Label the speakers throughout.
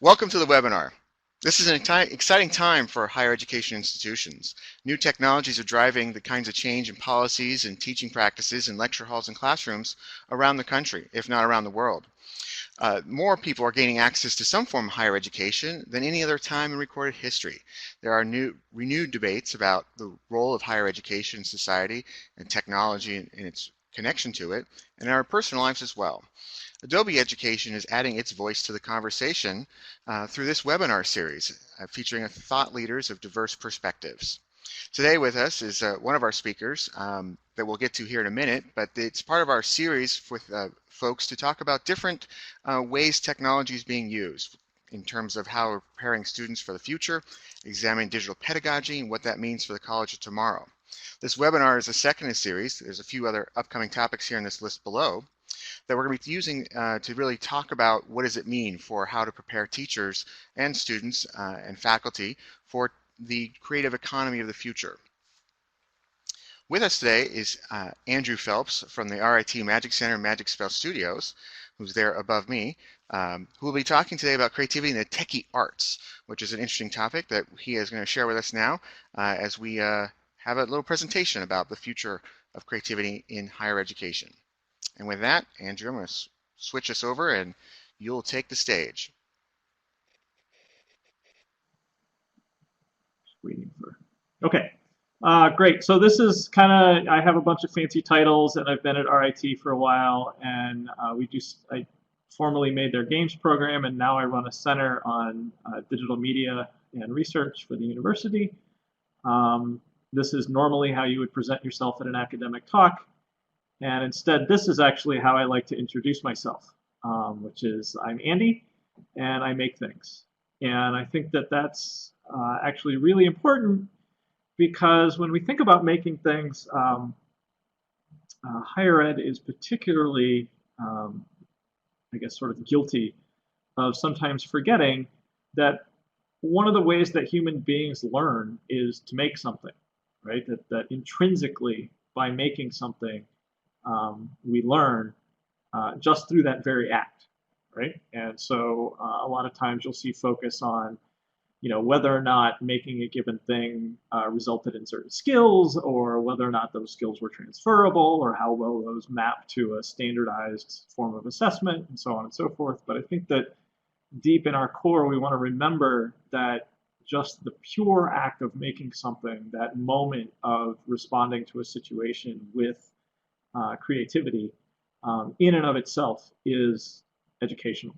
Speaker 1: Welcome to the webinar. This is an exciting time for higher education institutions. New technologies are driving the kinds of change in policies and teaching practices in lecture halls and classrooms around the country, if not around the world. More people are gaining access to some form of higher education than any other time in recorded history. There are renewed debates about the role of higher education in society and technology and its connection to it, and in our personal lives as well. Adobe Education is adding its voice to the conversation through this webinar series, featuring thought leaders of diverse perspectives. Today with us is one of our speakers that we'll get to here in a minute, but it's part of our series with folks to talk about different ways technology is being used in terms of how we're preparing students for the future, examining digital pedagogy and what that means for the college of tomorrow. This webinar is the second in a series. There's a few other upcoming topics here in this list below that we're going to be using to really talk about what does it mean for how to prepare teachers and students and faculty for the creative economy of the future. With us today is Andrew Phelps from the RIT Magic Center Magic Spell Studios, who's there above me, who will be talking today about creativity in the techie arts, which is an interesting topic that he is going to share with us now as we have a little presentation about the future of creativity in higher education. And with that, Andrew, I'm going to switch us over and you'll take the stage.
Speaker 2: Okay, great. So this is kind of, I have a bunch of fancy titles and I've been at RIT for a while, and I formally made their games program, and now I run a center on digital media and research for the university. This is normally how you would present yourself at an academic talk. And instead, this is actually how I like to introduce myself, which is I'm Andy, and I make things. And I think that that's actually really important because when we think about making things, higher ed is particularly, I guess, sort of guilty of sometimes forgetting that one of the ways that human beings learn is to make something, right? That intrinsically, by making something, we learn just through that very act, right? And so a lot of times you'll see focus on, whether or not making a given thing resulted in certain skills, or whether or not those skills were transferable, or how well those map to a standardized form of assessment, and so on and so forth. But I think that deep in our core, we want to remember that just the pure act of making something, that moment of responding to a situation with creativity, in and of itself is educational.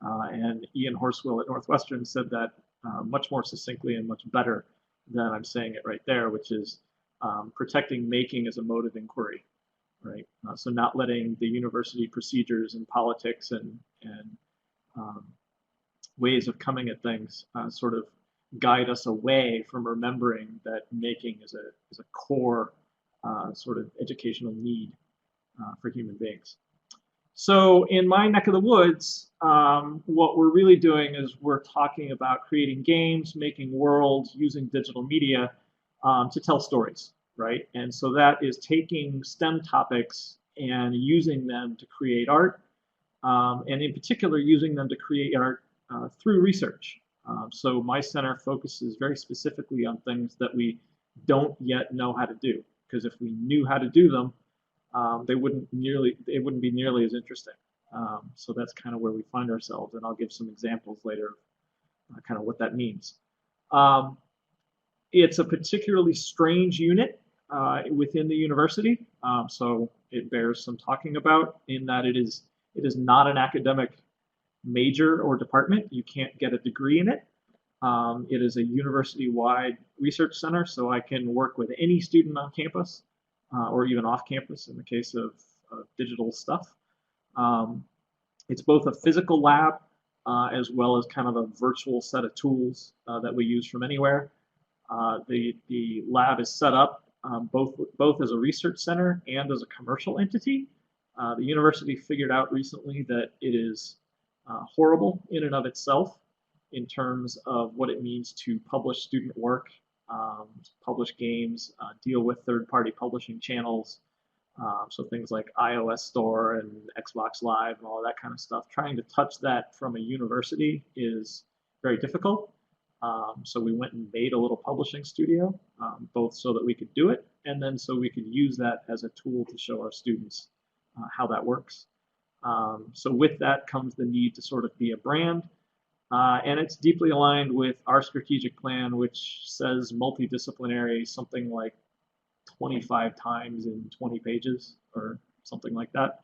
Speaker 2: And Ian Horswell at Northwestern said that much more succinctly and much better than I'm saying it right there, which is protecting making as a mode of inquiry, right? So not letting the university procedures and politics and ways of coming at things sort of guide us away from remembering that making is a core sort of educational need for human beings. So in my neck of the woods, what we're really doing is we're talking about creating games, making worlds, using digital media to tell stories, right? And so that is taking STEM topics and using them to create art, and in particular using them to create art through research. So my center focuses very specifically on things that we don't yet know how to do, because if we knew how to do them, it wouldn't be nearly as interesting. So that's kind of where we find ourselves, and I'll give some examples later of kind of what that means. It's a particularly strange unit within the university, so it bears some talking about in that it is not an academic major or department. You can't get a degree in it. It is a university-wide research center, so I can work with any student on campus or even off campus in the case of digital stuff. It's both a physical lab as well as kind of a virtual set of tools that we use from anywhere. The lab is set up both as a research center and as a commercial entity. The university figured out recently that it is horrible in and of itself in terms of what it means to publish student work, publish games, deal with third-party publishing channels, So things like iOS Store and Xbox Live and all that kind of stuff. Trying to touch that from a university is very difficult. So we went and made a little publishing studio, both so that we could do it and then so we could use that as a tool to show our students how that works. So with that comes the need to sort of be a brand. And it's deeply aligned with our strategic plan, which says multidisciplinary, something like 25 times in 20 pages or something like that.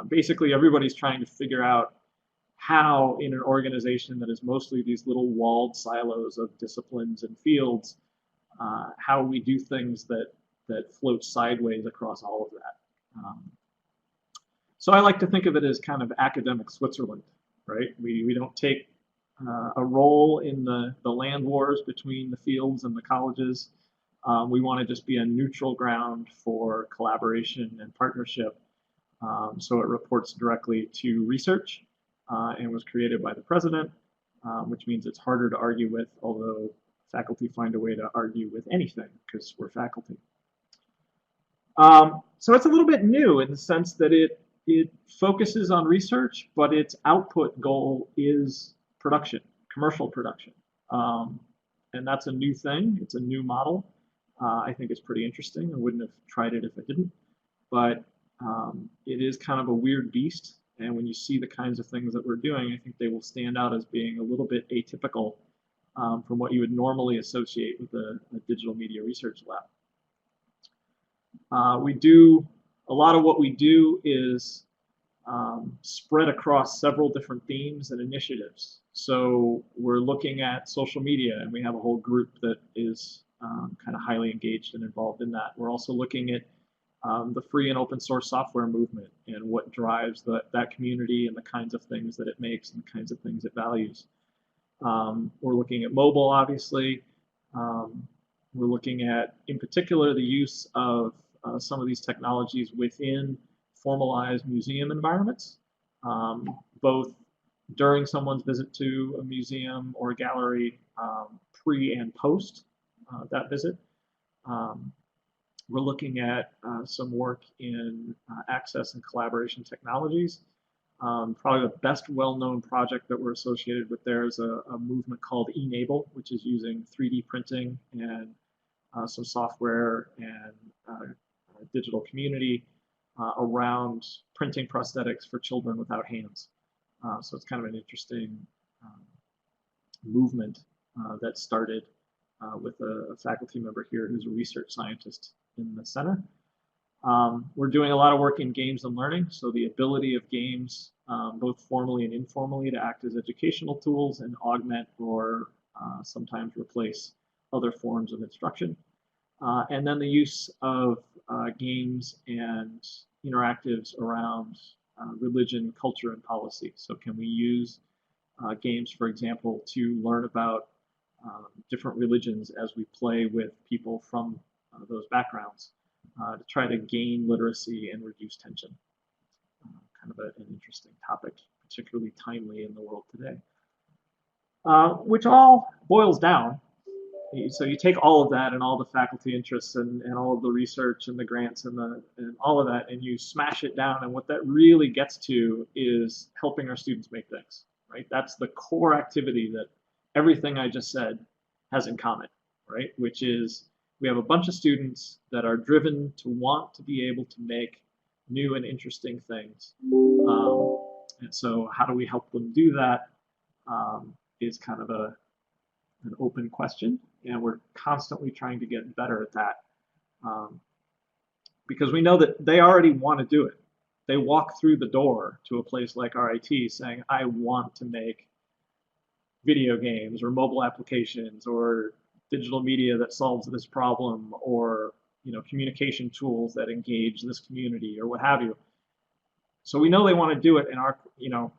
Speaker 2: Basically, everybody's trying to figure out how, in an organization that is mostly these little walled silos of disciplines and fields, how we do things that float sideways across all of that. So I like to think of it as kind of academic Switzerland, right? We don't take a role in the land wars between the fields and the colleges. We want to just be a neutral ground for collaboration and partnership. So it reports directly to research and was created by the president, which means it's harder to argue with, although faculty find a way to argue with anything because we're faculty. So it's a little bit new in the sense that it focuses on research, but its output goal is production, commercial production. And that's a new thing. It's a new model. I think it's pretty interesting. I wouldn't have tried it if I didn't. But it is kind of a weird beast. And when you see the kinds of things that we're doing, I think they will stand out as being a little bit atypical from what you would normally associate with a digital media research lab. A lot of what we do is spread across several different themes and initiatives. So we're looking at social media, and we have a whole group that is kind of highly engaged and involved in that. We're also looking at the free and open source software movement and what drives that community and the kinds of things that it makes and the kinds of things it values. We're looking at mobile, obviously. We're looking at, in particular, the use of some of these technologies within formalized museum environments, both during someone's visit to a museum or a gallery, pre and post that visit. We're looking at some work in access and collaboration technologies. Probably the best well-known project that we're associated with there is a movement called Enable, which is using 3D printing and some software and digital community around printing prosthetics for children without hands. So it's kind of an interesting movement that started with a faculty member here who's a research scientist in the center. We're doing a lot of work in games and learning, so the ability of games, both formally and informally, to act as educational tools and augment or sometimes replace other forms of instruction. And then the use of games and interactives around religion, culture, and policy. So can we use games, for example, to learn about different religions as we play with people from those backgrounds to try to gain literacy and reduce tension? Kind of an interesting topic, particularly timely in the world today. Which all boils down. So you take all of that and all the faculty interests and all of the research and the grants and all of that, and you smash it down. And what that really gets to is helping our students make things, right? That's the core activity that everything I just said has in common, right? Which is we have a bunch of students that are driven to want to be able to make new and interesting things. And so how do we help them do that is kind of an open question, and we're constantly trying to get better at that because we know that they already want to do it. They walk through the door to a place like RIT saying, I want to make video games or mobile applications or digital media that solves this problem, or communication tools that engage this community or what have you. So we know they want to do it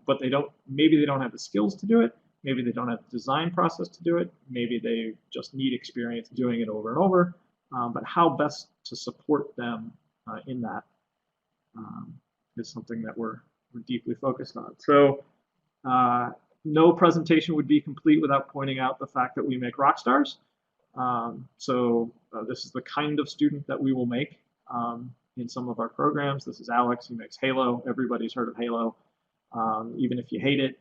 Speaker 2: but maybe they don't have the skills to do it. Maybe they don't have the design process to do it. Maybe they just need experience doing it over and over. But how best to support them in that is something that we're deeply focused on. So no presentation would be complete without pointing out the fact that we make rock stars. This is the kind of student that we will make. in some of our programs. This is Alex. He makes Halo. Everybody's heard of Halo. Even if you hate it,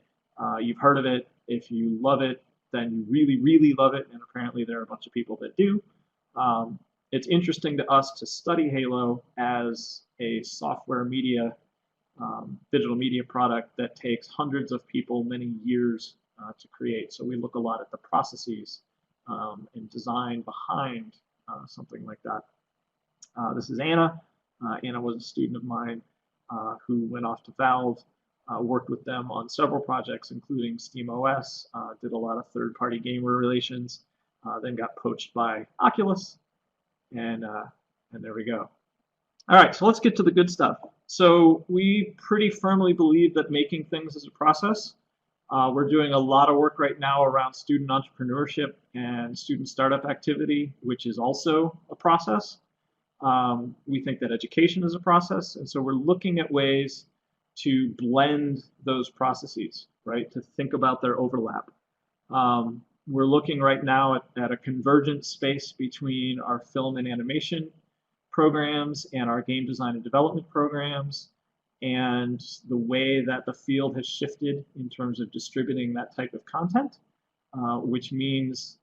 Speaker 2: you've heard of it. If you love it, then you really, really love it. And apparently there are a bunch of people that do. It's interesting to us to study Halo as a software media, digital media product that takes hundreds of people many years to create. So we look a lot at the processes and design behind something like that. This is Anna. Anna was a student of mine who went off to Valve, worked with them on several projects, including SteamOS, did a lot of third-party gamer relations, then got poached by Oculus, and there we go. All right, so let's get to the good stuff. So we pretty firmly believe that making things is a process. We're doing a lot of work right now around student entrepreneurship and student startup activity, which is also a process. We think that education is a process, and so we're looking at ways to blend those processes, right, to think about their overlap. We're looking right now at a convergent space between our film and animation programs and our game design and development programs, and the way that the field has shifted in terms of distributing that type of content, which means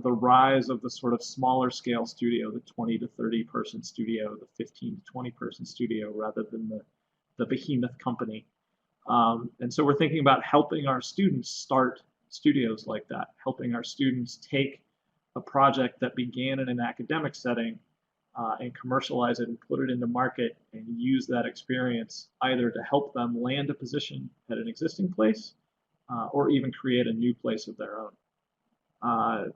Speaker 2: the rise of the sort of smaller scale studio, the 20 to 30 person studio, the 15 to 20 person studio, rather than the behemoth company. And so we're thinking about helping our students start studios like that, helping our students take a project that began in an academic setting and commercialize it and put it into market and use that experience either to help them land a position at an existing place or even create a new place of their own.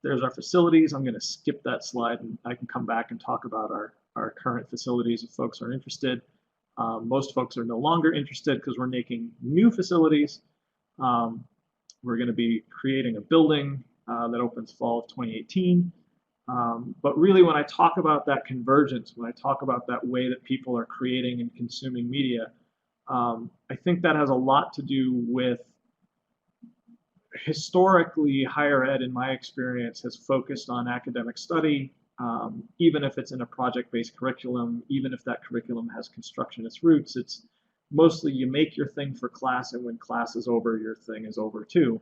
Speaker 2: There's our facilities. I'm going to skip that slide and I can come back and talk about our current facilities if folks are interested. Most folks are no longer interested because we're making new facilities. We're going to be creating a building that opens fall of 2018. But really, when I talk about that convergence, when I talk about that way that people are creating and consuming media, I think that has a lot to do with historically, higher ed, in my experience, has focused on academic study, even if it's in a project-based curriculum, even if that curriculum has constructionist roots. It's mostly you make your thing for class, and when class is over, your thing is over too.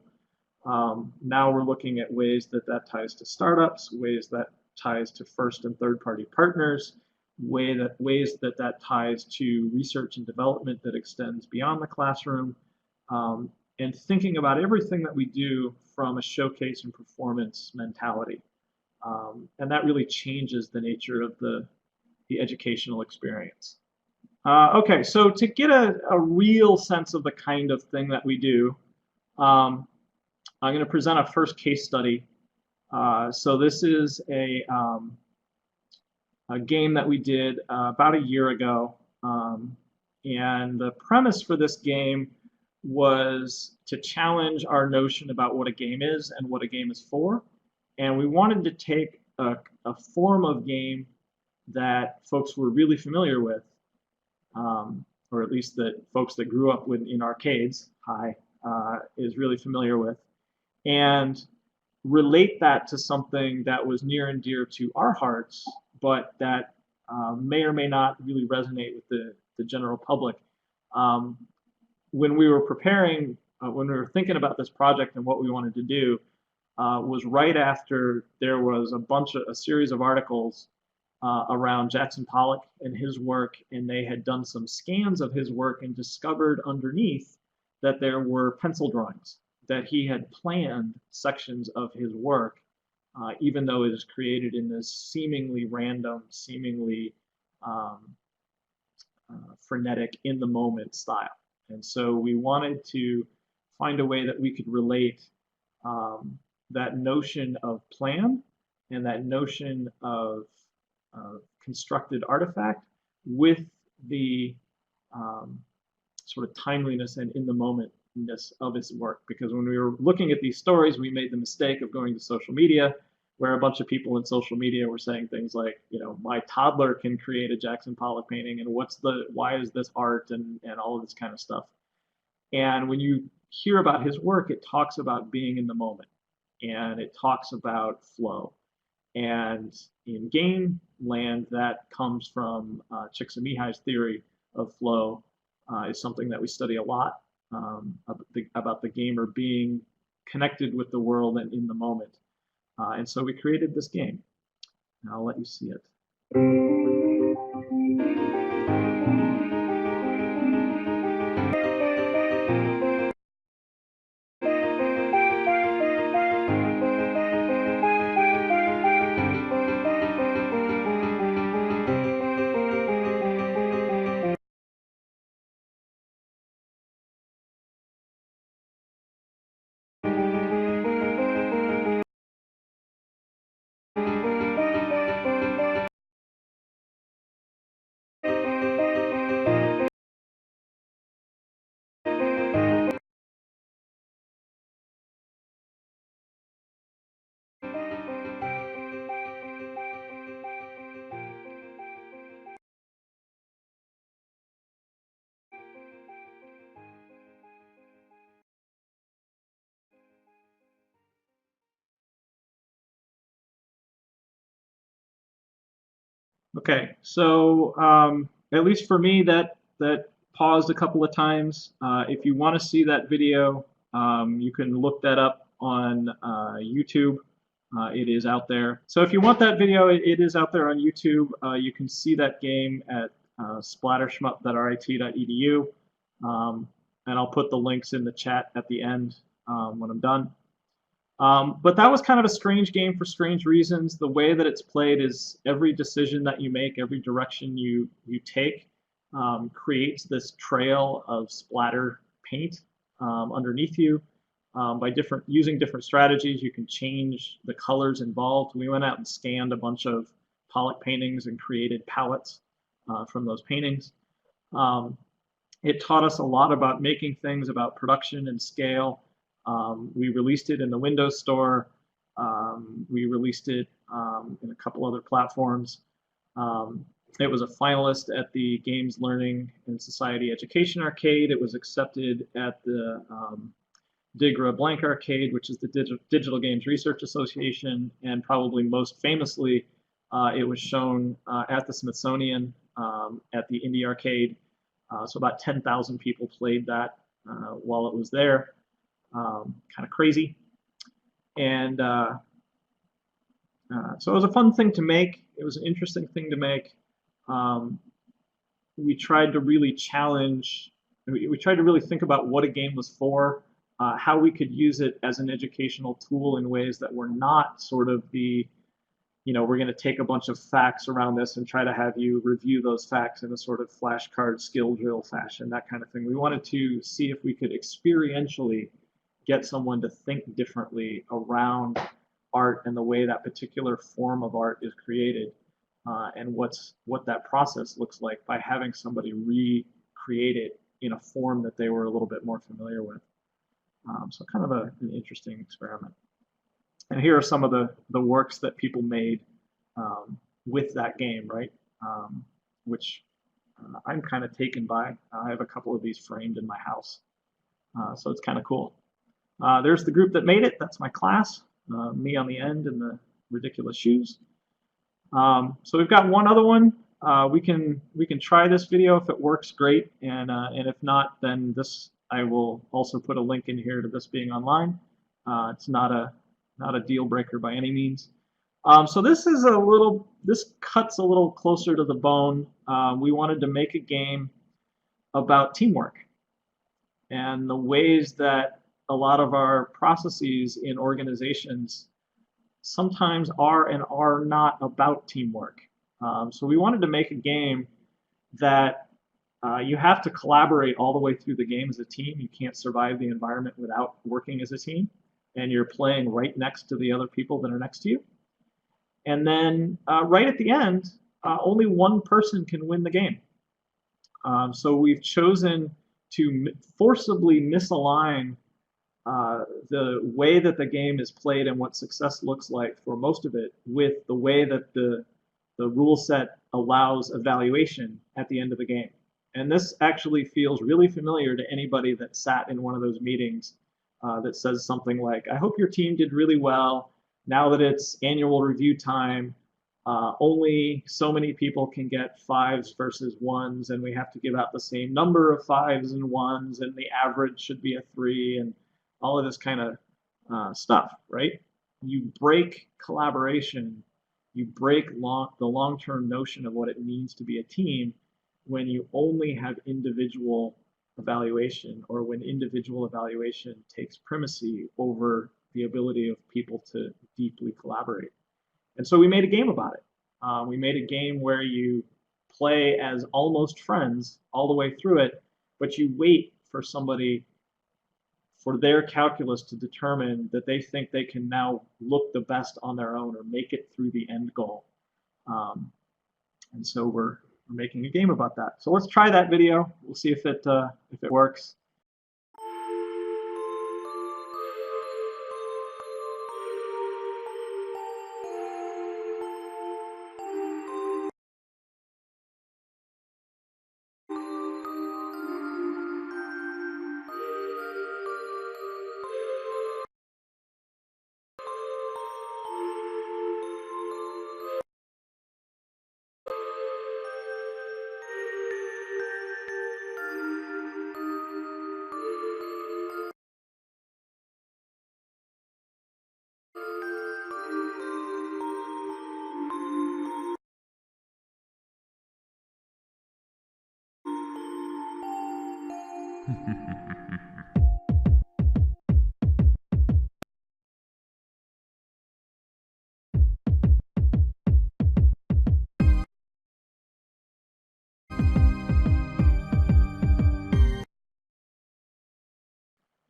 Speaker 2: Now we're looking at ways that ties to startups, ways that ties to first and third party partners, ways that ties to research and development that extends beyond the classroom, and thinking about everything that we do from a showcase and performance mentality. And that really changes the nature of the educational experience. Okay, so to get a real sense of the kind of thing that we do, I'm going to present a first case study. So this is a game that we did about a year ago. And the premise for this game was to challenge our notion about what a game is and what a game is for. And we wanted to take a form of game that folks were really familiar with, or at least that folks that grew up in arcades, is really familiar with, and relate that to something that was near and dear to our hearts, but that may or may not really resonate with the general public. When we were preparing, when we were thinking about this project and what we wanted to do, was right after there was a series of articles around Jackson Pollock and his work, and they had done some scans of his work and discovered underneath that there were pencil drawings, that he had planned sections of his work, even though it is created in this seemingly random, seemingly frenetic, in the moment style. And so we wanted to find a way that we could relate that notion of plan and that notion of constructed artifact with the sort of timeliness and in the momentness of his work. Because when we were looking at these stories, we made the mistake of going to social media, where a bunch of people in social media were saying things like, you know, my toddler can create a Jackson Pollock painting, and why is this art, and all of this kind of stuff. And when you hear about his work, it talks about being in the moment, and it talks about flow. And in game land that comes from Csikszentmihalyi's theory of flow is something that we study a lot, about the gamer being connected with the world and in the moment. And so we created this game. And I'll let you see it. Okay, so at least for me, that paused a couple of times. If you want to see that video, you can look that up on YouTube. It is out there. So if you want that video, it is out there on YouTube. You can see that game at splattershmup.rit.edu, and I'll put the links in the chat at the end when I'm done. But that was kind of a strange game for strange reasons. The way that it's played is every decision that you make, every direction you take, creates this trail of splatter paint underneath you. By using different strategies, you can change the colors involved. We went out and scanned a bunch of Pollock paintings and created palettes from those paintings. It taught us a lot about making things, about production and scale. We released it in the Windows Store. We released it in a couple other platforms. It was a finalist at the Games Learning and Society Education Arcade. It was accepted at the Digra Blank Arcade, which is the Digital Games Research Association, and probably most famously, it was shown at the Smithsonian at the Indie Arcade. So about 10,000 people played that while it was there. Kind of crazy. And so it was a fun thing to make. It was an interesting thing to make. We tried to really challenge, we tried to really think about what a game was for, how we could use it as an educational tool in ways that were not sort of we're going to take a bunch of facts around this and try to have you review those facts in a sort of flashcard skill drill fashion, that kind of thing. We wanted to see if we could experientially get someone to think differently around art and the way that particular form of art is created, and what that process looks like by having somebody recreate it in a form that they were a little bit more familiar with. So kind of an interesting experiment. And here are some of the works that people made with that game, right? Which I'm kind of taken by. I have a couple of these framed in my house. So it's kind of cool. There's the group that made it. That's my class. Me on the end in the ridiculous shoes. So we've got one other one. We can try this video. If it works, great. And if not, then this I will also put a link in here to this being online. It's not a deal breaker by any means. So this cuts a little closer to the bone. We wanted to make a game about teamwork and the ways that a lot of our processes in organizations sometimes are and are not about teamwork. So we wanted to make a game that you have to collaborate all the way through the game as a team. You can't survive the environment without working as a team. And you're playing right next to the other people that are next to you. And then right at the end, only one person can win the game. So we've chosen to forcibly misalign the way that the game is played and what success looks like for most of it with the way that the rule set allows evaluation at the end of the game. And this actually feels really familiar to anybody that sat in one of those meetings that says something like, I hope your team did really well. Now that it's annual review time, only so many people can get fives versus ones, and we have to give out the same number of fives and ones, and the average should be a 3, and all of this kind of stuff, right? You break collaboration, you break the long-term notion of what it means to be a team when you only have individual evaluation, or when individual evaluation takes primacy over the ability of people to deeply collaborate. And so we made a game about it. We made a game where you play as almost friends all the way through it, but you wait for somebody, for their calculus to determine that they think they can now look the best on their own or make it through the end goal. And so we're making a game about that. So let's try that video. We'll see if it works.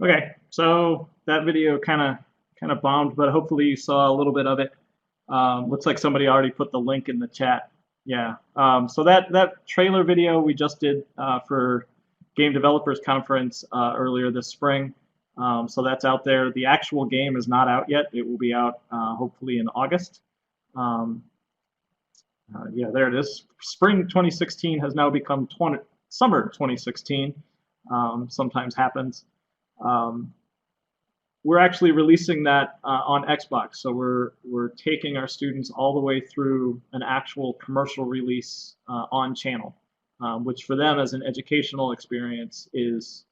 Speaker 2: Okay, so that video kind of bombed, but hopefully you saw a little bit of it. Looks like somebody already put the link in the chat. Yeah. So that trailer video we just did for Game Developers Conference earlier this spring. So that's out there. The actual game is not out yet. It will be out hopefully in August. Yeah, there it is. Spring 2016 has now become summer 2016. Sometimes happens. We're actually releasing that on Xbox, so we're taking our students all the way through an actual commercial release on channel, which for them as an educational experience is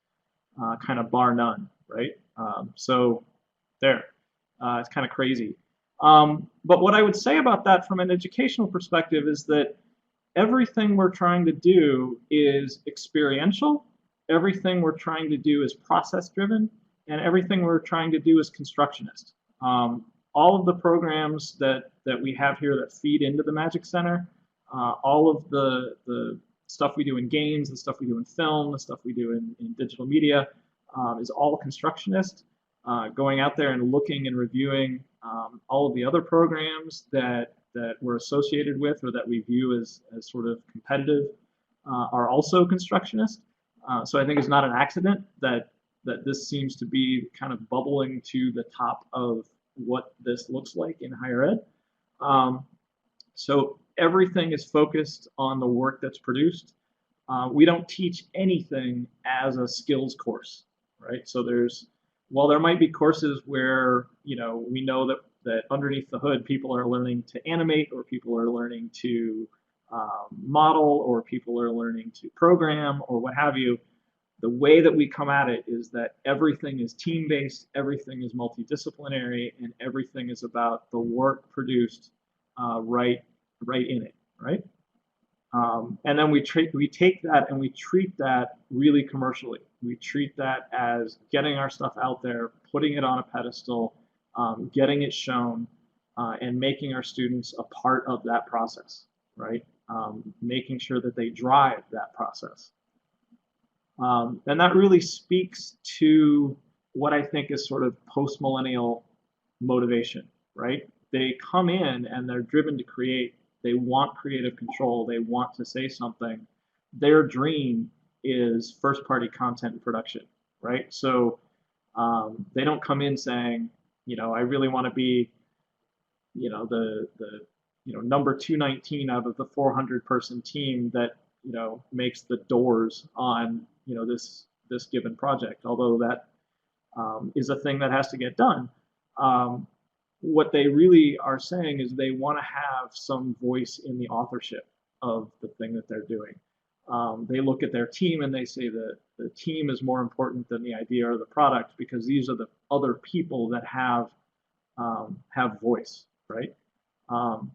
Speaker 2: kind of bar none, right? So there, it's kind of crazy. But what I would say about that from an educational perspective is that everything we're trying to do is experiential, everything we're trying to do is process driven, and everything we're trying to do is constructionist. All of the programs that we have here that feed into the Magic Center, all of the stuff we do in games, the stuff we do in film, the stuff we do in digital media, is all constructionist. Going out there and looking and reviewing all of the other programs that we're associated with or that we view as sort of competitive are also constructionist. So I think it's not an accident that this seems to be kind of bubbling to the top of what this looks like in higher ed. So everything is focused on the work that's produced. We don't teach anything as a skills course, right? So while there might be courses where we know that underneath the hood people are learning to animate, or people are learning to model, or people are learning to program, or what have you, the way that we come at it is that everything is team-based, everything is multidisciplinary, and everything is about the work produced right in it, right? And then we take that and we treat that really commercially. We treat that as getting our stuff out there, putting it on a pedestal, getting it shown, and making our students a part of that process, right? Making sure that they drive that process. And that really speaks to what I think is sort of post-millennial motivation, right? They come in and they're driven to create. They want creative control. They want to say something. Their dream is first-party content production, right? So they don't come in saying, I really want to be, the number 219 out of the 400-person team that makes the doors on this given project, although that is a thing that has to get done. what they really are saying is they want to have some voice in the authorship of the thing that they're doing. They look at their team and they say that the team is more important than the idea or the product because these are the other people that have voice, right? Um,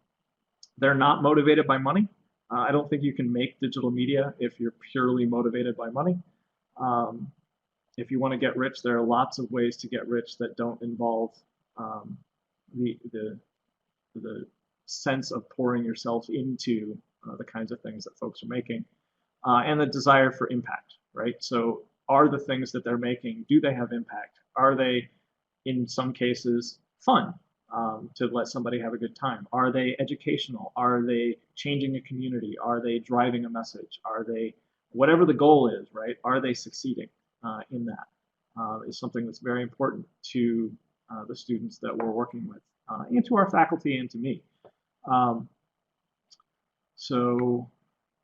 Speaker 2: they're not motivated by money. I don't think you can make digital media if you're purely motivated by money. Um, if you want to get rich, there are lots of ways to get rich that don't involve um, the, the the sense of pouring yourself into the kinds of things that folks are making, and the desire for impact, right? So are the things that they're making, do they have impact? Are they, in some cases, fun to let somebody have a good time? Are they educational? Are they changing a community? Are they driving a message? Are they, whatever the goal is, right? Are they succeeding in that? Is something that's very important to the students that we're working with, and to our faculty and to me. Um, so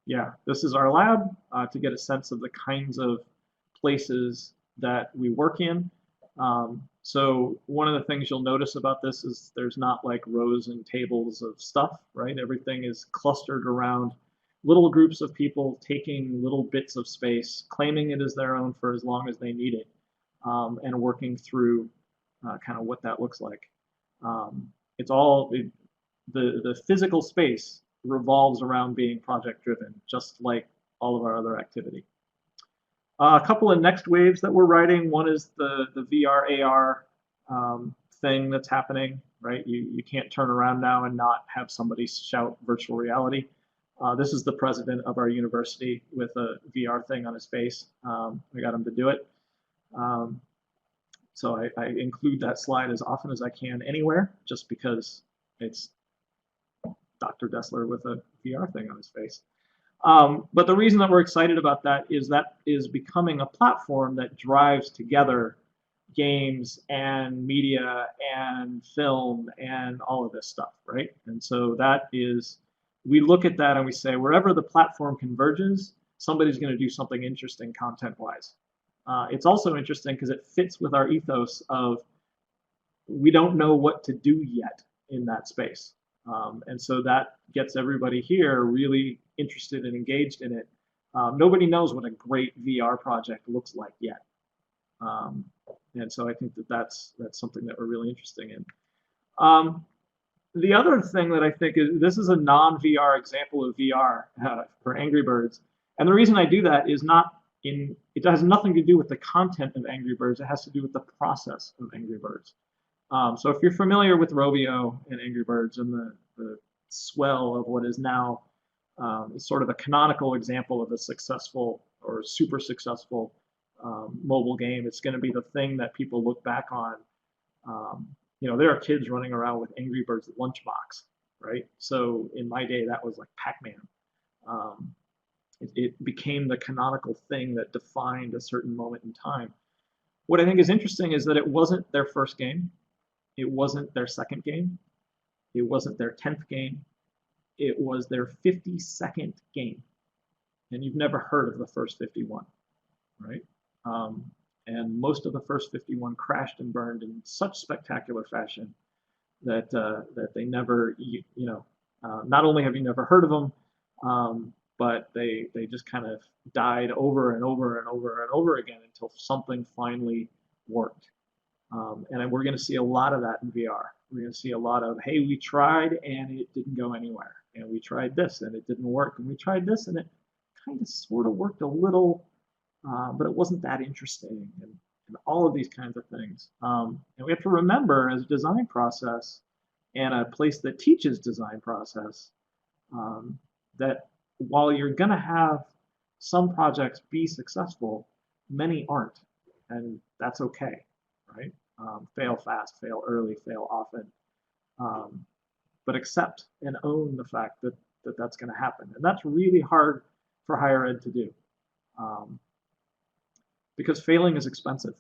Speaker 2: yeah, this is our lab to get a sense of the kinds of places that we work in. So one of the things you'll notice about this is there's not like rows and tables of stuff, right? Everything is clustered around little groups of people taking little bits of space, claiming it as their own for as long as they need it, and working through kind of what that looks like. It's all, the physical space revolves around being project driven, just like all of our other activity. A couple of next waves that we're writing. One is the VR AR thing that's happening, right? You can't turn around now and not have somebody shout virtual reality. This is the president of our university with a VR thing on his face. We got him to do it. So I include that slide as often as I can anywhere, just because it's Dr. Dessler with a VR thing on his face. But the reason that we're excited about that is becoming a platform that drives together games and media and film and all of this stuff, right? And so that is, we look at that and we say, wherever the platform converges, somebody's going to do something interesting content-wise. It's also interesting because it fits with our ethos of we don't know what to do yet in that space. And so that gets everybody here really interested and engaged in it. Nobody knows what a great VR project looks like yet. And so I think that that's something that we're really interested in. The other thing that I think is, this is a non-VR example of VR for Angry Birds. And the reason I do that is it has nothing to do with the content of Angry Birds. It has to do with the process of Angry Birds. So if you're familiar with Rovio and Angry Birds and the swell of what is now sort of a canonical example of a successful or super successful mobile game, it's going to be the thing that people look back on. There are kids running around with Angry Birds lunchbox, right? So in my day, that was like Pac-Man. It became the canonical thing that defined a certain moment in time. What I think is interesting is that it wasn't their first game. It wasn't their second game. It wasn't their 10th game. It was their 52nd game. And you've never heard of the first 51, right? And most of the first 51 crashed and burned in such spectacular fashion that they never, not only have you never heard of them, but they just kind of died over and over and over and over again until something finally worked. And we're going to see a lot of that in VR. We're going to see a lot of, hey, we tried and it didn't go anywhere. And we tried this and it didn't work. And we tried this and it kind of sort of worked a little, but it wasn't that interesting. And all of these kinds of things. And we have to remember, as a design process and a place that teaches design process, that while you're going to have some projects be successful, many aren't. And that's okay, right? Fail fast, fail early, fail often. But accept and own the fact that that's going to happen. And that's really hard for higher ed to do. Because failing is expensive.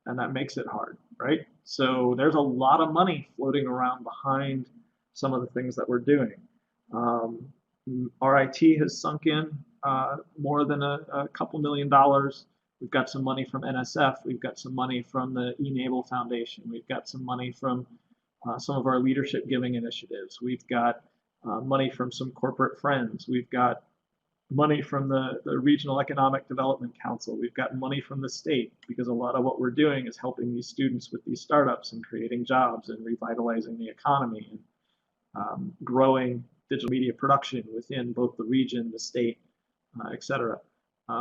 Speaker 2: And that makes it hard, right? So there's a lot of money floating around behind some of the things that we're doing. RIT has sunk in more than a couple $1 million We've got some money from NSF. We've got some money from the Enable Foundation. We've got some money from some of our leadership giving initiatives. We've got money from some corporate friends. We've got money from the Regional Economic Development Council. We've got money from the state, because a lot of what we're doing is helping these students with these startups and creating jobs and revitalizing the economy and growing digital media production within both the region, the state, et cetera.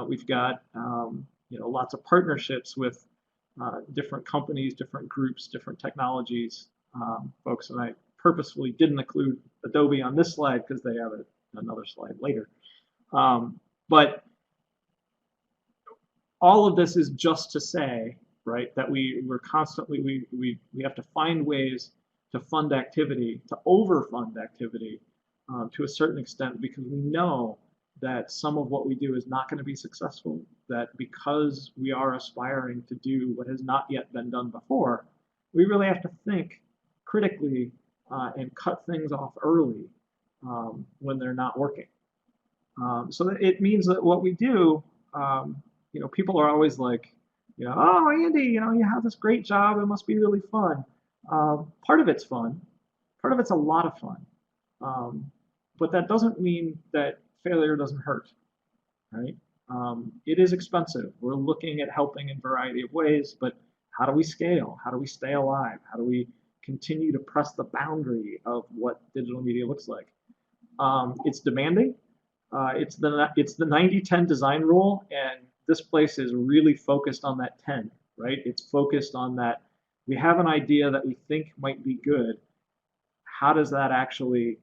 Speaker 2: We've got lots of partnerships with different companies, different groups, different technologies, folks, and I purposefully didn't include Adobe on this slide because they have another slide later. But all of this is just to say, right, that we're constantly, we have to find ways to fund activity, to overfund activity to a certain extent, because we know that some of what we do is not going to be successful, that because we are aspiring to do what has not yet been done before, we really have to think critically and cut things off early when they're not working. So it means that what we do, people are always like, oh, Andy, you have this great job. It must be really fun. Part of it's fun. Part of it's a lot of fun. But that doesn't mean that failure doesn't hurt, right? It is expensive. We're looking at helping in a variety of ways, but how do we scale? How do we stay alive? How do we continue to press the boundary of what digital media looks like? It's demanding. It's the 90-10 design rule, and this place is really focused on that 10, right? It's focused on that we have an idea that we think might be good. How does that actually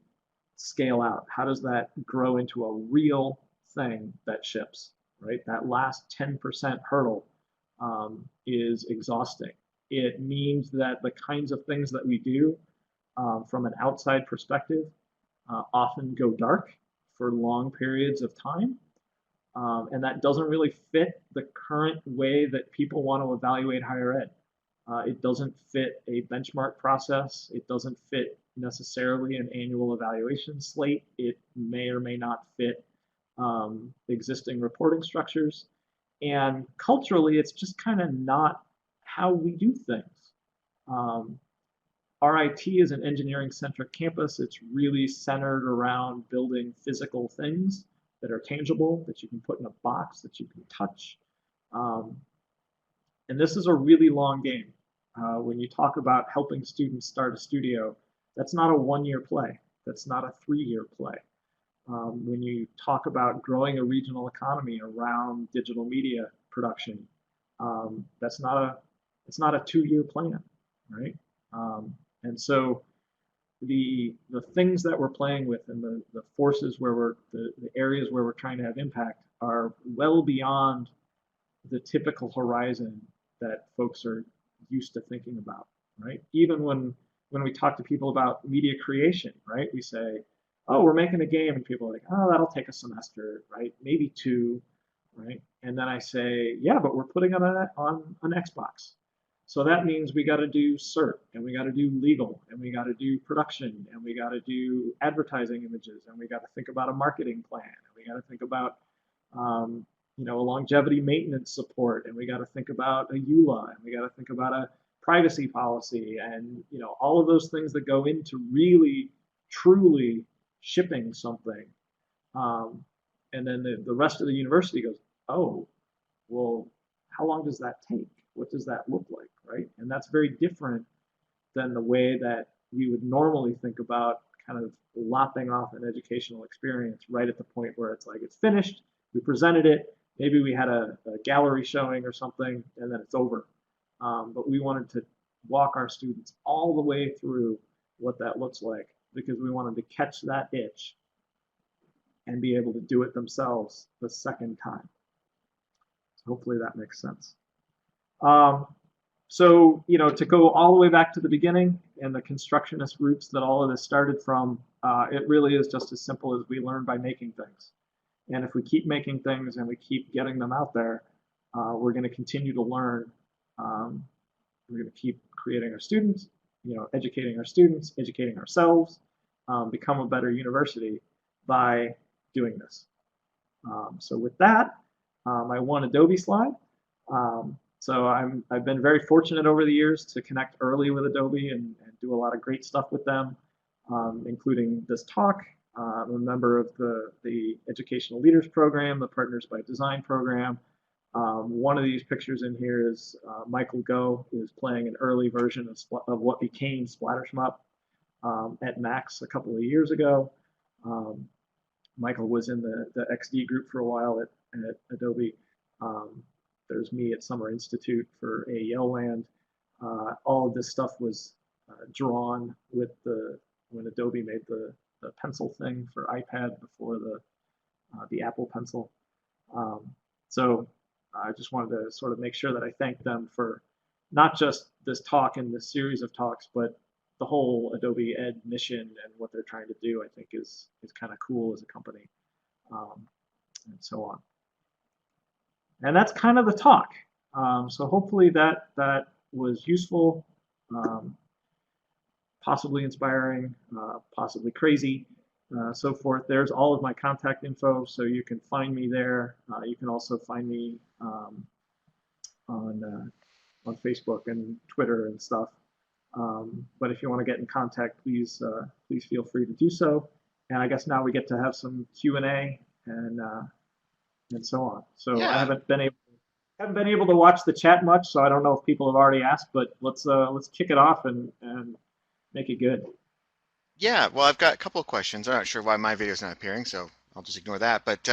Speaker 2: scale out? How does that grow into a real thing that ships, right? That last 10% hurdle is exhausting. It means that the kinds of things that we do from an outside perspective often go dark for long periods of time. And that doesn't really fit the current way that people want to evaluate higher ed. It doesn't fit a benchmark process. It doesn't fit necessarily an annual evaluation slate. It may or may not fit existing reporting structures. And culturally, it's just kind of not how we do things. RIT is an engineering-centric campus. It's really centered around building physical things that are tangible, that you can put in a box, that you can touch. And this is a really long game. When you talk about helping students start a studio, that's not a one-year play. That's not a 3-year play. When you talk about growing a regional economy around digital media production, it's not a 2-year plan, right? And so the things that we're playing with and the forces where the areas where we're trying to have impact are well beyond the typical horizon that folks are used to thinking about, right? Even when we talk to people about media creation, right? We say, oh, we're making a game, and people are like, oh, that'll take a semester, right? Maybe 2, right? And then I say, yeah, but we're putting it on an Xbox. So that means we got to do CERT, and we got to do legal, and we got to do production, and we got to do advertising images, and we got to think about a marketing plan, and we got to think about a longevity maintenance support, and we got to think about a EULA, and we got to think about a privacy policy, and all of those things that go into really, truly shipping something. And then the rest of the university goes, oh, well, how long does that take? What does that look like, right? And that's very different than the way that we would normally think about kind of lopping off an educational experience right at the point where it's like it's finished, we presented it, maybe we had a gallery showing or something, and then it's over. But we wanted to walk our students all the way through what that looks like, because we wanted to catch that itch and be able to do it themselves the second time. So hopefully that makes sense. So, to go all the way back to the beginning and the constructionist roots that all of this started from, it really is just as simple as we learn by making things. And if we keep making things and we keep getting them out there, we're going to continue to learn. We're going to keep creating our students, educating our students, educating ourselves, become a better university by doing this. So with that, my one Adobe slide. So I've been very fortunate over the years to connect early with Adobe and do a lot of great stuff with them, including this talk. I'm a member of the Educational Leaders Program, the Partners by Design program. One of these pictures in here is Michael Go is playing an early version of what became Splatter Shmup at Max a couple of years ago. Um, Michael was in the XD group for a while at Adobe. Um, there's me at Summer Institute for AEL Land. All of this stuff was drawn with when Adobe made the pencil thing for iPad before the Apple Pencil. Um, so I just wanted to sort of make sure that I thank them for not just this talk and this series of talks, but the whole Adobe Ed mission and what they're trying to do. I think is kind of cool as a company, um, and so on. And that's kind of the talk. So hopefully that was useful, um, possibly inspiring, possibly crazy, so forth. There's all of my contact info, so you can find me there. You can also find me on Facebook and Twitter and stuff. But if you want to get in contact, please feel free to do so. And I guess now we get to have some Q&A and so on. So I
Speaker 1: Yeah.
Speaker 2: haven't been able to watch the chat much, so I don't know if people have already asked, but let's kick it off and make it good.
Speaker 1: Yeah, well, I've got a couple of questions. I'm not sure why my video is not appearing, so I'll just ignore that. But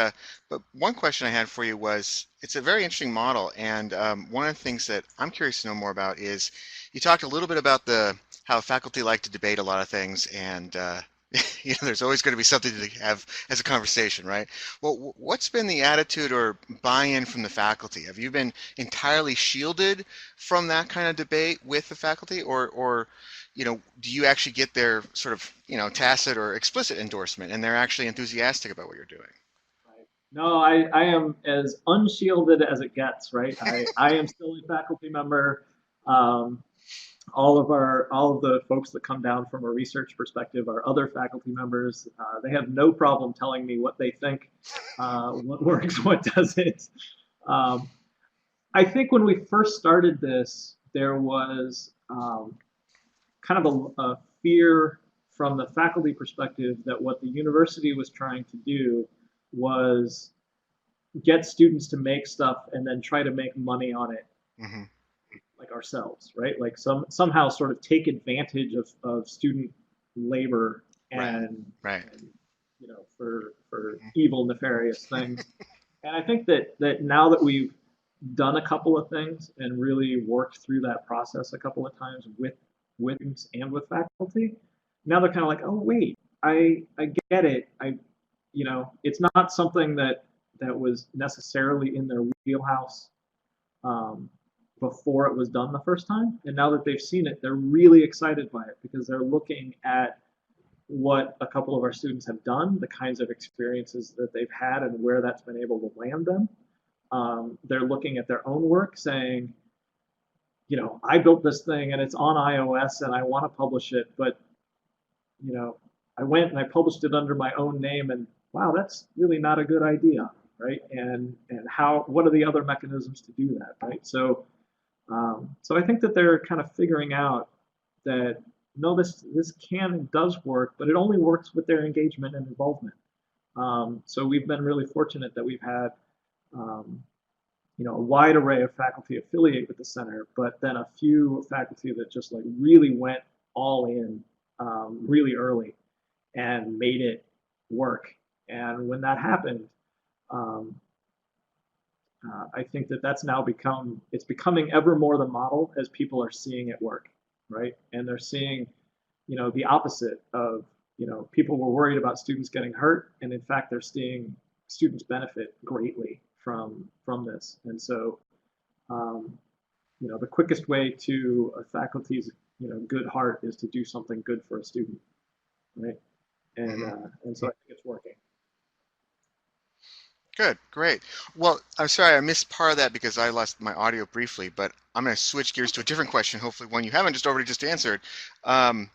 Speaker 1: one question I had for you was, it's a very interesting model, and one of the things that I'm curious to know more about is, you talked a little bit about the how faculty like to debate a lot of things, and there's always going to be something to have as a conversation, right? Well, what's been the attitude or buy-in from the faculty? Have you been entirely shielded from that kind of debate with the faculty, or do you actually get their sort of, tacit or explicit endorsement and they're actually enthusiastic about what you're doing?
Speaker 2: Right. No, I am as unshielded as it gets, right? I am still a faculty member. Um, all of the folks that come down from a research perspective are other faculty members. They have no problem telling me what they think, what works, what doesn't. Um, I think when we first started this, there was kind of a fear from the faculty perspective that what the university was trying to do was get students to make stuff and then try to make money on it,
Speaker 1: Hmm.
Speaker 2: like ourselves, right? Like somehow sort of take advantage of student labor
Speaker 1: Right, right.
Speaker 2: and for
Speaker 1: Hmm.
Speaker 2: evil, nefarious things. And I think that now that we've done a couple of things and really worked through that process a couple of times with students and with faculty, now they're kind of like, oh wait, I get it. It's not something that was necessarily in their wheelhouse um, before it was done the first time, and now that they've seen it, they're really excited by it because they're looking at what a couple of our students have done, the kinds of experiences that they've had, and where that's been able to land them. They're looking at their own work, saying, I built this thing and it's on iOS and I want to publish it, but you know, I went and I published it under my own name, and wow, that's really not a good idea, right? And what are the other mechanisms to do that, right? So I think that they're kind of figuring out that no, this can and does work, but it only works with their engagement and involvement. So we've been really fortunate that we've had um, a wide array of faculty affiliate with the center, but then a few faculty that just like really went all in really early and made it work. And when that happened, um, I think that that's now it's becoming ever more the model as people are seeing it work, right? And they're seeing, the opposite of, people were worried about students getting hurt, and in fact, they're seeing students benefit greatly from this. And so, um, the quickest way to a faculty's, good heart is to do something good for a student, right?
Speaker 1: Hmm.
Speaker 2: And so I think it's working.
Speaker 1: Good, great. Well, I'm sorry I missed part of that because I lost my audio briefly, but I'm going to switch gears to a different question, hopefully one you haven't just answered. Um,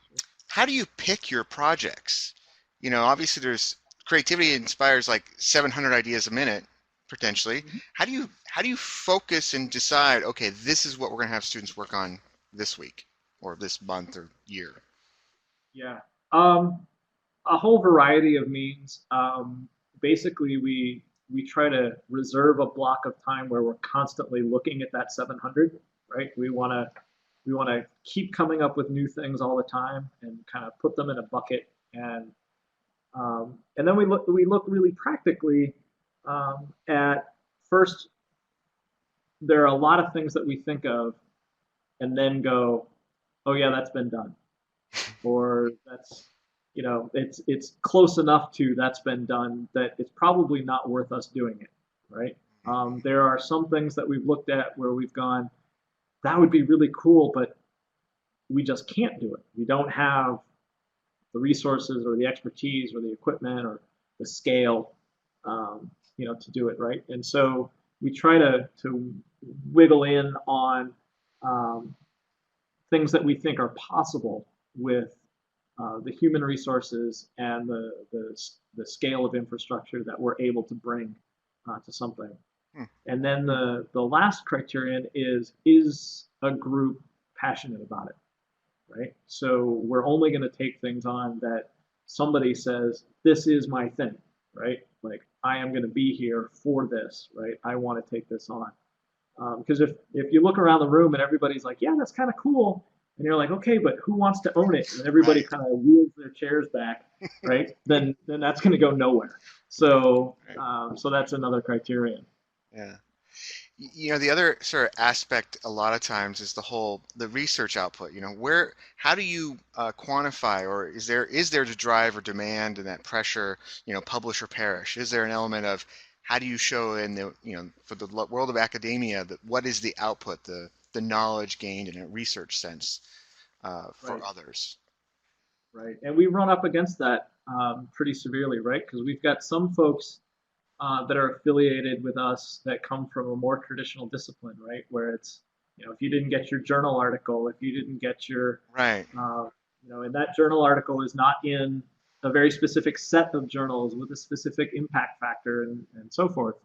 Speaker 1: how do you pick your projects? Obviously there's creativity inspires like 700 ideas a minute, potentially.
Speaker 2: Mhm.
Speaker 1: How do you focus and decide, okay, this is what we're going to have students work on this week or this month or year?
Speaker 2: Yeah. Um, a whole variety of means. Basically, we try to reserve a block of time where we're constantly looking at that 700, right? We want to keep coming up with new things all the time and kind of put them in a bucket, and then we look really practically at first. There are a lot of things that we think of and then go, oh yeah, that's been done, or that's it's close enough to that's been done that it's probably not worth us doing it, right? There are some things that we've looked at where we've gone, that would be really cool, but we just can't do it. We don't have the resources or the expertise or the equipment or the scale, to do it, right. And so we try to wiggle in on um, things that we think are possible with the human resources and the scale of infrastructure that we're able to bring to something.
Speaker 1: Hmm.
Speaker 2: And then the last criterion is a group passionate about it, right? So we're only going to take things on that somebody says, this is my thing, right? Like, I am going to be here for this, right? I want to take this on. Because if you look around the room and everybody's like, yeah, that's kind of cool, and you're like, okay, but who wants to own it? And everybody
Speaker 1: Right.
Speaker 2: kind of wheels their chairs back, right? Then that's going to go nowhere. So
Speaker 1: Right.
Speaker 2: so that's another criterion.
Speaker 1: Yeah. The other sort of aspect a lot of times is the research output. How do you quantify, or is there the drive or demand and that pressure, publish or perish? Is there an element of how do you show in for the world of academia that what is the output, the knowledge gained in a research sense for
Speaker 2: Right,
Speaker 1: others?
Speaker 2: right. And we run up against that pretty severely, right? Because we've got some folks that are affiliated with us that come from a more traditional discipline, right? Where it's, if you didn't get your journal article, if you didn't get your,
Speaker 1: Right.
Speaker 2: uh, and that journal article is not in a very specific set of journals with a specific impact factor and so forth,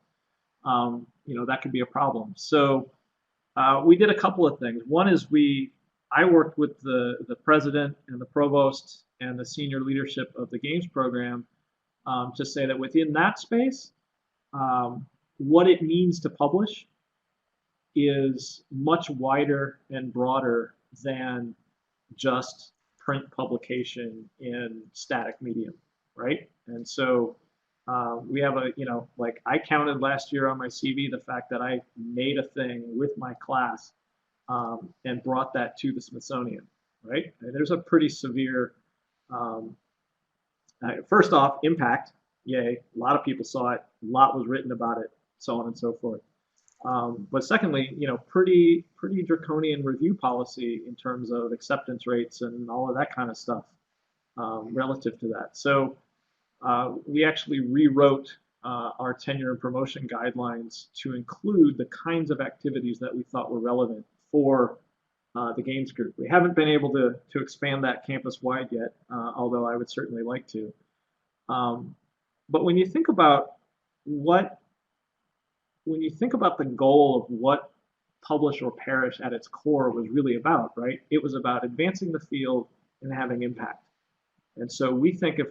Speaker 2: that could be a problem. So we did a couple of things. One is I worked with the president and the provost and the senior leadership of the games program to say that within that space, what it means to publish is much wider and broader than just print publication in static medium, right? And so we have like I counted last year on my CV the fact that I made a thing with my class and brought that to the Smithsonian, right? And there's a pretty severe, um, first off, impact. Yay, a lot of people saw it, a lot was written about it, so on and so forth. But secondly, pretty draconian review policy in terms of acceptance rates and all of that kind of stuff relative to that. So we actually rewrote our tenure and promotion guidelines to include the kinds of activities that we thought were relevant for the games group. We haven't been able to expand that campus wide yet, although I would certainly like to. Um, but what when you think about the goal of what Publish or Perish at its core was really about, right? It was about advancing the field and having impact. And so we think if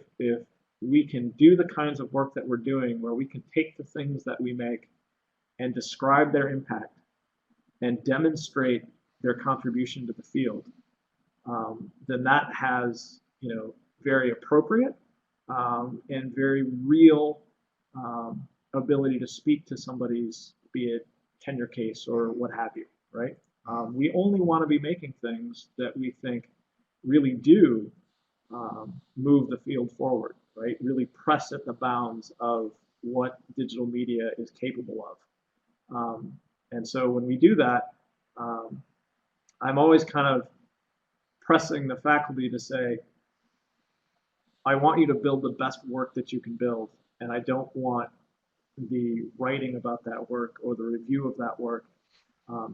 Speaker 2: we can do the kinds of work that we're doing, where we can take the things that we make and describe their impact and demonstrate their contribution to the field, then that has, very appropriate and very real ability to speak to somebody's, be it tenure case or what have you, right? We only want to be making things that we think really do move the field forward, right? Really press at the bounds of what digital media is capable of. And so when we do that, um, I'm always kind of pressing the faculty to say, I want you to build the best work that you can build, and I don't want the writing about that work or the review of that work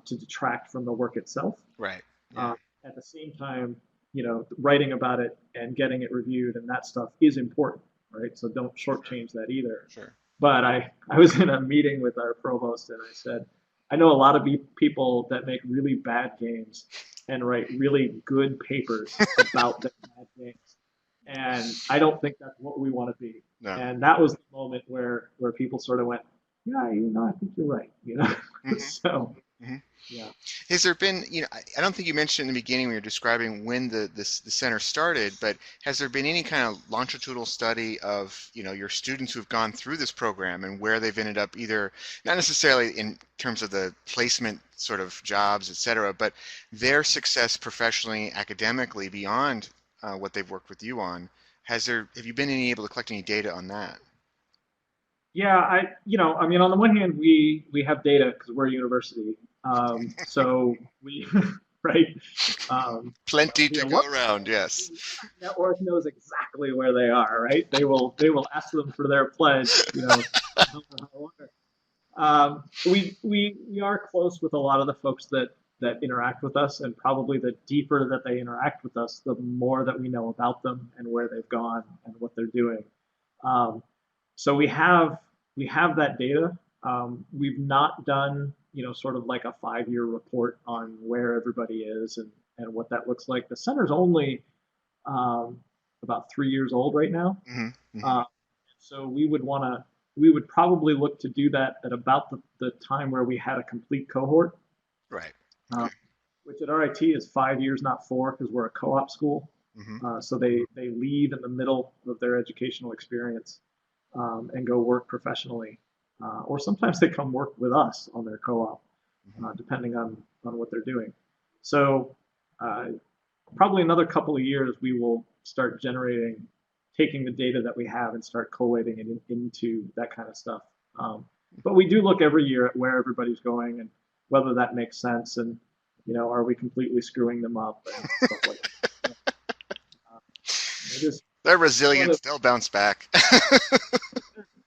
Speaker 2: to detract from the work itself.
Speaker 1: Right. Yeah.
Speaker 2: Uh, at the same time, writing about it and getting it reviewed and that stuff is important, right? So don't
Speaker 1: Sure.
Speaker 2: shortchange that either.
Speaker 1: Sure.
Speaker 2: But I was in a meeting with our provost and I said, I know a lot of people that make really bad games and write really good papers about their bad games. And I don't think that's what we want to be.
Speaker 1: No.
Speaker 2: And that was the moment where people sort of went, yeah, I think you're right,
Speaker 1: Hmm.
Speaker 2: So,
Speaker 1: Hmm.
Speaker 2: yeah.
Speaker 1: Has there been, I don't think you mentioned in the beginning when you were describing when the center started, but has there been any kind of longitudinal study of, your students who've gone through this program and where they've ended up either, not necessarily in terms of the placement sort of jobs, et cetera, but their success professionally, academically beyond what they've worked with you on? Have you been able to collect any data on that?
Speaker 2: Yeah, I mean, on the one hand, we have data because we're a university. So we, right?
Speaker 1: Plenty
Speaker 2: The
Speaker 1: to go
Speaker 2: alumni
Speaker 1: around, yes.
Speaker 2: network knows exactly where they are, right? They will ask them for their pledge, however high water. We are close with a lot of the folks that interact with us, and probably the deeper that they interact with us, the more that we know about them and where they've gone and what they're doing. Um, so we have that data. We've not done sort of like a 5-year report on where everybody is and what that looks like. The center's only um, about 3 years old right now.
Speaker 1: Hmm. Hmm.
Speaker 2: Uh, so we would probably look to do that at about the time where we had a complete cohort,
Speaker 1: Right.
Speaker 2: uh,
Speaker 1: Okay.
Speaker 2: which at RIT is 5 years, not 4, because we're a co-op school.
Speaker 1: Hmm.
Speaker 2: So they leave in the middle of their educational experience and go work professionally, or sometimes they come work with us on their co-op,
Speaker 1: Hmm.
Speaker 2: depending on what they're doing. So uh, probably another couple of years, we will start taking the data that we have and start collating it into that kind of stuff. But we do look every year at where everybody's going and whether that makes sense, and are we completely screwing them up and stuff like that. Uh, it is
Speaker 1: They're
Speaker 2: one
Speaker 1: resilient,
Speaker 2: of
Speaker 1: they'll bounce back.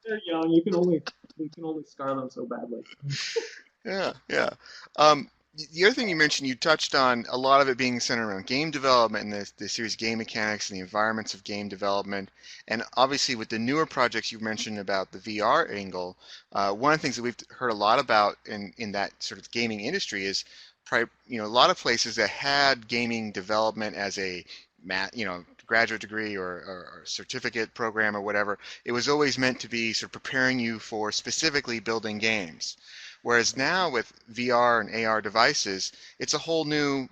Speaker 2: they're young. You can only scar them so badly.
Speaker 1: Yeah, yeah. Um, the other thing you mentioned, you touched on a lot of it being centered around game development and the series game mechanics and the environments of game development. And obviously, with the newer projects you mentioned about the VR angle, one of the things that we've heard a lot about in that sort of gaming industry is, a lot of places that had gaming development as a graduate degree or certificate program or whatever, it was always meant to be sort of preparing you for specifically building games. Whereas now with VR and AR devices, it's a whole new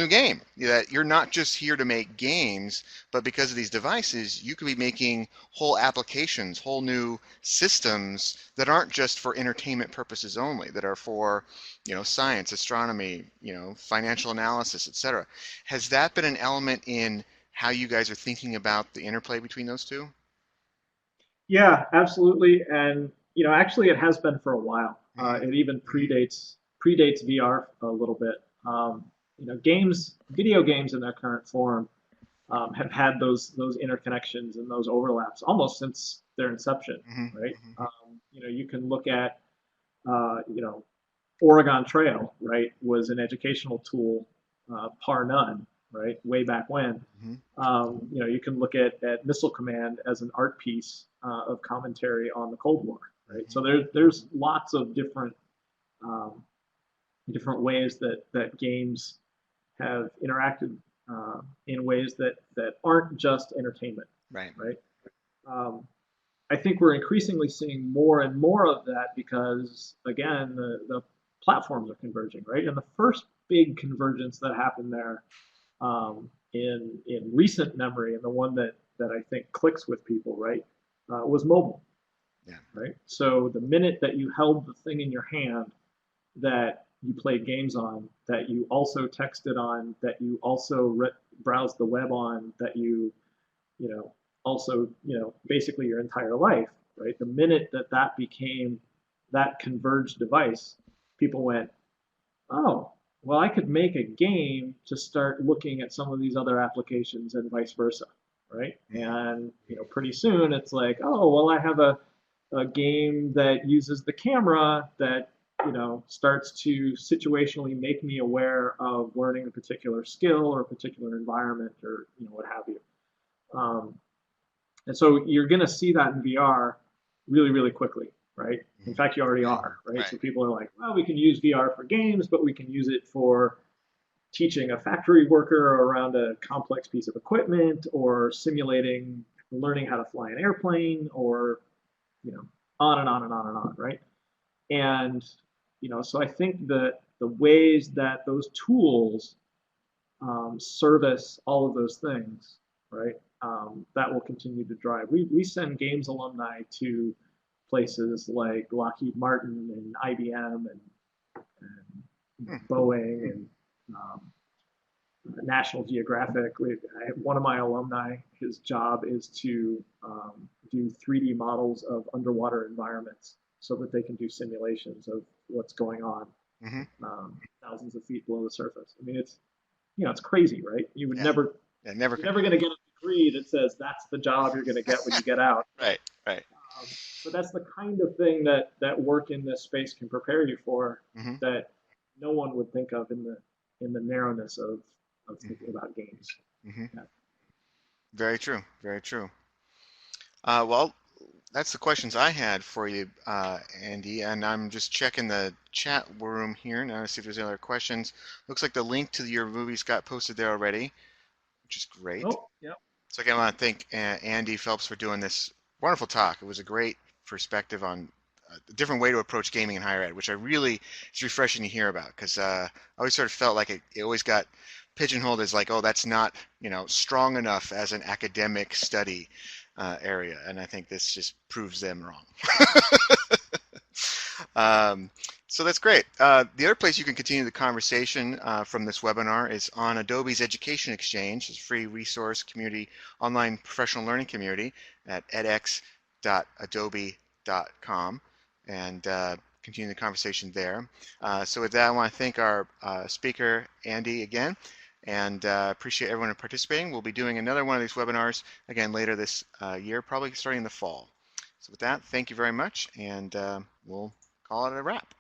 Speaker 1: game. That you're not just here to make games, but because of these devices, you could be making whole applications, whole new systems that aren't just for entertainment purposes only, that are for, science, astronomy, financial analysis, etc. Has that been an element in how you guys are thinking about the interplay between those two?
Speaker 2: Yeah, absolutely. And actually, it has been for a while.
Speaker 1: Hmm.
Speaker 2: It even
Speaker 1: Hmm.
Speaker 2: predates VR a little bit. Video games in their current form, have had those interconnections and those overlaps almost since their inception,
Speaker 1: Hmm.
Speaker 2: right?
Speaker 1: Hmm.
Speaker 2: You can look at, Oregon Trail, right, was an educational tool, par none, right, way back when.
Speaker 1: Hmm.
Speaker 2: You can look at Missile Command as an art piece of commentary on the Cold War, right?
Speaker 1: Hmm.
Speaker 2: So there's lots of um, different ways that games have interacted in ways that aren't just entertainment,
Speaker 1: Right.
Speaker 2: right? Um, I think we're increasingly seeing more and more of that because, again, the platforms are converging, right? And the first big convergence that happened there, in recent memory, and the one that I think clicks with people, right, was mobile,
Speaker 1: Yeah.
Speaker 2: right? So the minute that you held the thing in your hand that you played games on, that you also texted on, that you also browsed the web on, that you know, also, basically your entire life, right? The minute that became that converged device, people went, oh, well, I could make a game to start looking at some of these other applications and vice versa, right?
Speaker 1: Hmm.
Speaker 2: And, pretty soon it's like, oh, well, I have a game that uses the camera that, starts to situationally make me aware of learning a particular skill or a particular environment or what have you. Um, and so you're going to see that in VR. really, really quickly, right? In
Speaker 1: Mhm.
Speaker 2: fact, you already
Speaker 1: Right.
Speaker 2: are, right? So
Speaker 1: Right.
Speaker 2: people are like, well, we can use VR for games, but we can use it for teaching a factory worker around a complex piece of equipment or simulating learning how to fly an airplane or, you know, on and on and on and on, right? And, so I think that the ways that those tools service all of those things, right? That will continue to drive. We send games alumni to places like Lockheed Martin and IBM and
Speaker 1: Hmm.
Speaker 2: Boeing and um, National Geographic. One of my alumni, his job is to do 3D models of underwater environments so that they can do simulations of what's going on
Speaker 1: Hmm.
Speaker 2: thousands of feet below the surface. I mean, it's crazy, right?
Speaker 1: Yeah. Yeah. Never
Speaker 2: You're
Speaker 1: could.
Speaker 2: never going to get a degree that says that's the job you're going to get when you get out.
Speaker 1: Right. Right.
Speaker 2: But that's the kind of thing that work in this space can prepare you for
Speaker 1: Hmm.
Speaker 2: that no one would think of in the narrowness of thinking
Speaker 1: Hmm.
Speaker 2: about games.
Speaker 1: Hmm.
Speaker 2: Yeah.
Speaker 1: Very true. Very true. Well, that's the questions I had for you, Andy, and I'm just checking the chat room here now to see if there's any other questions. Looks like the link to your movies got posted there already, which is great.
Speaker 2: Oh, yeah.
Speaker 1: So again, I want to thank Andy Phelps for doing this wonderful talk. It was a great perspective on a different way to approach gaming in higher ed, which I really is refreshing to hear about because I always sort of felt like it always got pigeonholed as like, oh, that's not strong enough as an academic study area, and I think this just proves them wrong. Um, so that's great. The other place you can continue the conversation from this webinar is on Adobe's Education Exchange. It's a free resource community, online professional learning community at edx.adobe.com and continue the conversation there. So with that, I want to thank our speaker, Andy, again, and appreciate everyone participating. We'll be doing another one of these webinars again later this year, probably starting in the fall. So with that, thank you very much, and we'll call it a wrap.